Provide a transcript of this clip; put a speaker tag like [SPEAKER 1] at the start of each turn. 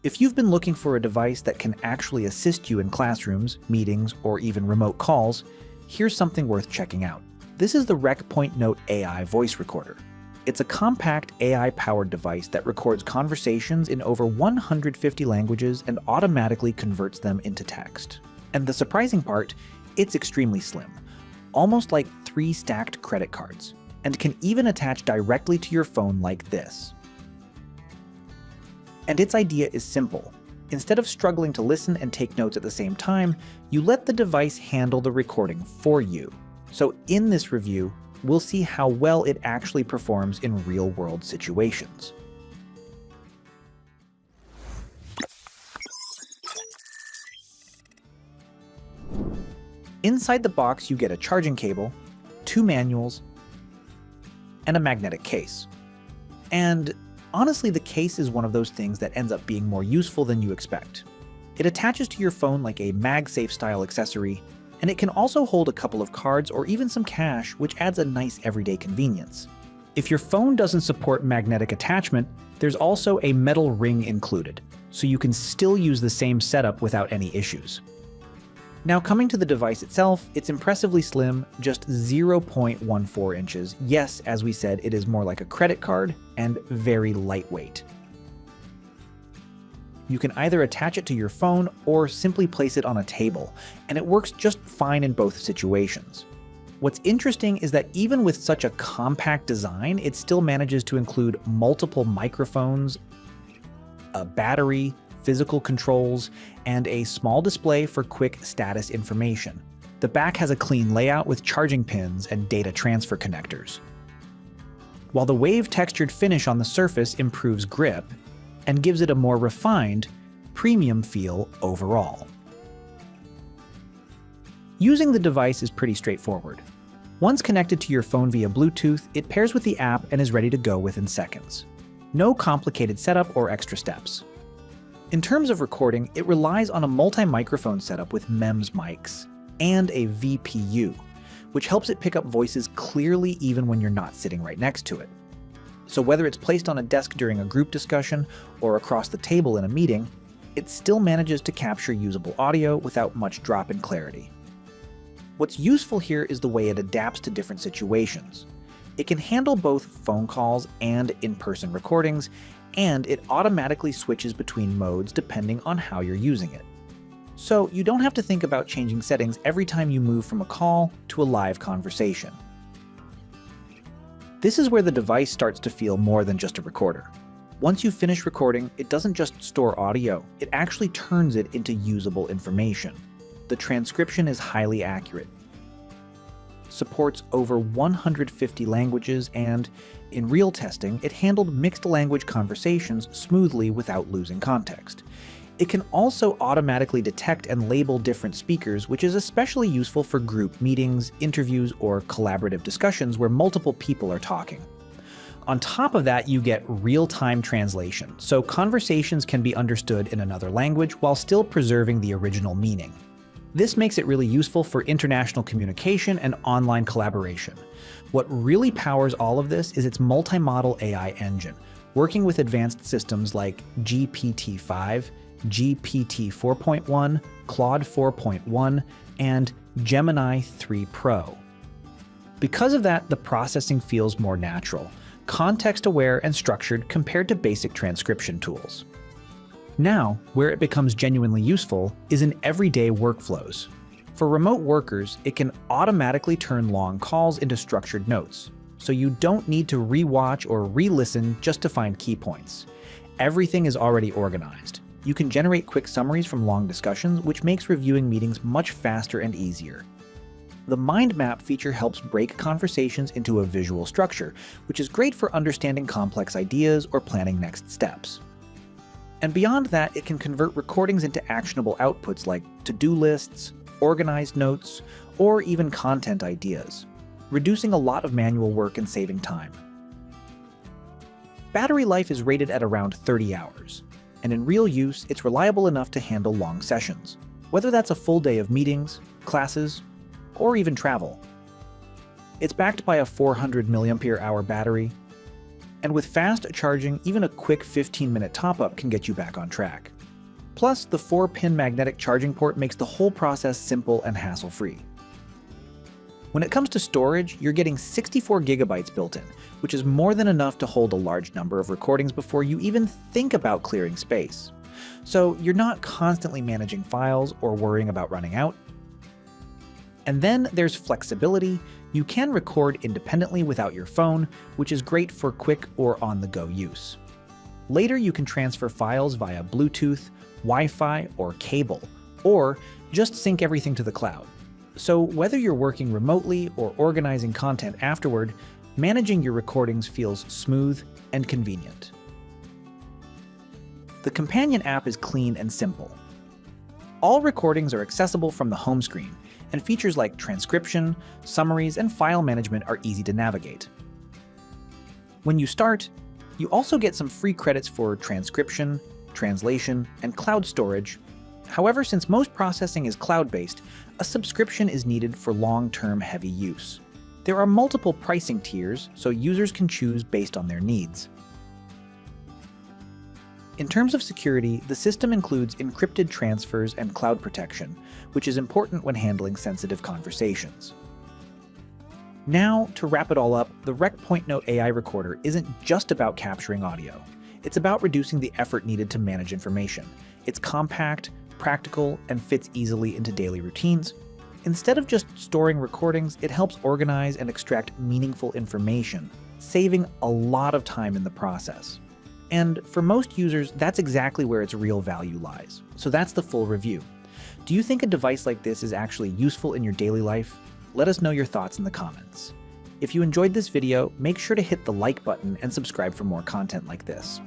[SPEAKER 1] If you've been looking for a device that can actually assist you in classrooms, meetings, or even remote calls, here's something worth checking out. This is the RECPOINT NOTE AI voice recorder. It's a compact AI-powered device that records conversations in over 150 languages and automatically converts them into text. And the surprising part, it's extremely slim, almost like 3 stacked credit cards, and can even attach directly to your phone like this. And its idea is simple. Instead of struggling to listen and take notes at the same time, you let the device handle the recording for you. So in this review, we'll see how well it actually performs in real-world situations. Inside the box, you get a charging cable, 2 manuals, and a magnetic case. And honestly, the case is one of those things that ends up being more useful than you expect. It attaches to your phone like a MagSafe style accessory, and it can also hold a couple of cards or even some cash, which adds a nice everyday convenience. If your phone doesn't support magnetic attachment, there's also a metal ring included, so you can still use the same setup without any issues. Now coming to the device itself, it's impressively slim, just 0.14 inches. Yes, as we said, it is more like a credit card and very lightweight. You can either attach it to your phone or simply place it on a table, and it works just fine in both situations. What's interesting is that even with such a compact design, it still manages to include multiple microphones, a battery, physical controls, and a small display for quick status information. The back has a clean layout with charging pins and data transfer connectors, while the wave-textured finish on the surface improves grip and gives it a more refined, premium feel overall. Using the device is pretty straightforward. Once connected to your phone via Bluetooth, it pairs with the app and is ready to go within seconds. No complicated setup or extra steps. In terms of recording, it relies on a multi-microphone setup with MEMS mics and a VPU, which helps it pick up voices clearly even when you're not sitting right next to it. So whether it's placed on a desk during a group discussion or across the table in a meeting, it still manages to capture usable audio without much drop in clarity. What's useful here is the way it adapts to different situations. It can handle both phone calls and in-person recordings, and it automatically switches between modes depending on how you're using it. So you don't have to think about changing settings every time you move from a call to a live conversation. This is where the device starts to feel more than just a recorder. Once you finish recording, it doesn't just store audio, it actually turns it into usable information. The transcription is highly accurate, supports over 150 languages, and in real testing, it handled mixed language conversations smoothly without losing context. It can also automatically detect and label different speakers, which is especially useful for group meetings, interviews, or collaborative discussions where multiple people are talking. On top of that, you get real-time translation, so conversations can be understood in another language while still preserving the original meaning. This makes it really useful for international communication and online collaboration. What really powers all of this is its multimodal AI engine, working with advanced systems like GPT-5, GPT 4.1, Claude 4.1, and Gemini 3 Pro. Because of that, the processing feels more natural, context-aware and structured compared to basic transcription tools. Now, where it becomes genuinely useful is in everyday workflows. For remote workers, it can automatically turn long calls into structured notes, so you don't need to re-watch or re-listen just to find key points. Everything is already organized. You can generate quick summaries from long discussions, which makes reviewing meetings much faster and easier. The mind map feature helps break conversations into a visual structure, which is great for understanding complex ideas or planning next steps. And beyond that, it can convert recordings into actionable outputs like to-do lists, organized notes, or even content ideas, reducing a lot of manual work and saving time. Battery life is rated at around 30 hours, and in real use, it's reliable enough to handle long sessions, whether that's a full day of meetings, classes, or even travel. It's backed by a 400 mAh battery, And with fast charging, even a quick 15-minute top-up can get you back on track. Plus, the 4-pin magnetic charging port makes the whole process simple and hassle-free. When it comes to storage, you're getting 64 gigabytes built in, which is more than enough to hold a large number of recordings before you even think about clearing space. So you're not constantly managing files or worrying about running out. And then there's flexibility. You can record independently without your phone, which is great for quick or on-the-go use. Later, you can transfer files via Bluetooth, Wi-Fi, or cable, or just sync everything to the cloud. So whether you're working remotely or organizing content afterward, managing your recordings feels smooth and convenient. The companion app is clean and simple. All recordings are accessible from the home screen, and features like transcription, summaries, and file management are easy to navigate. When you start, you also get some free credits for transcription, translation, and cloud storage. However, since most processing is cloud-based, a subscription is needed for long-term heavy use. There are multiple pricing tiers, so users can choose based on their needs. In terms of security, the system includes encrypted transfers and cloud protection, which is important when handling sensitive conversations. Now, to wrap it all up, the RECPOINT Note AI Recorder isn't just about capturing audio. It's about reducing the effort needed to manage information. It's compact, practical, and fits easily into daily routines. Instead of just storing recordings, it helps organize and extract meaningful information, saving a lot of time in the process. And for most users, that's exactly where its real value lies. So that's the full review. Do you think a device like this is actually useful in your daily life? Let us know your thoughts in the comments. If you enjoyed this video, make sure to hit the like button and subscribe for more content like this.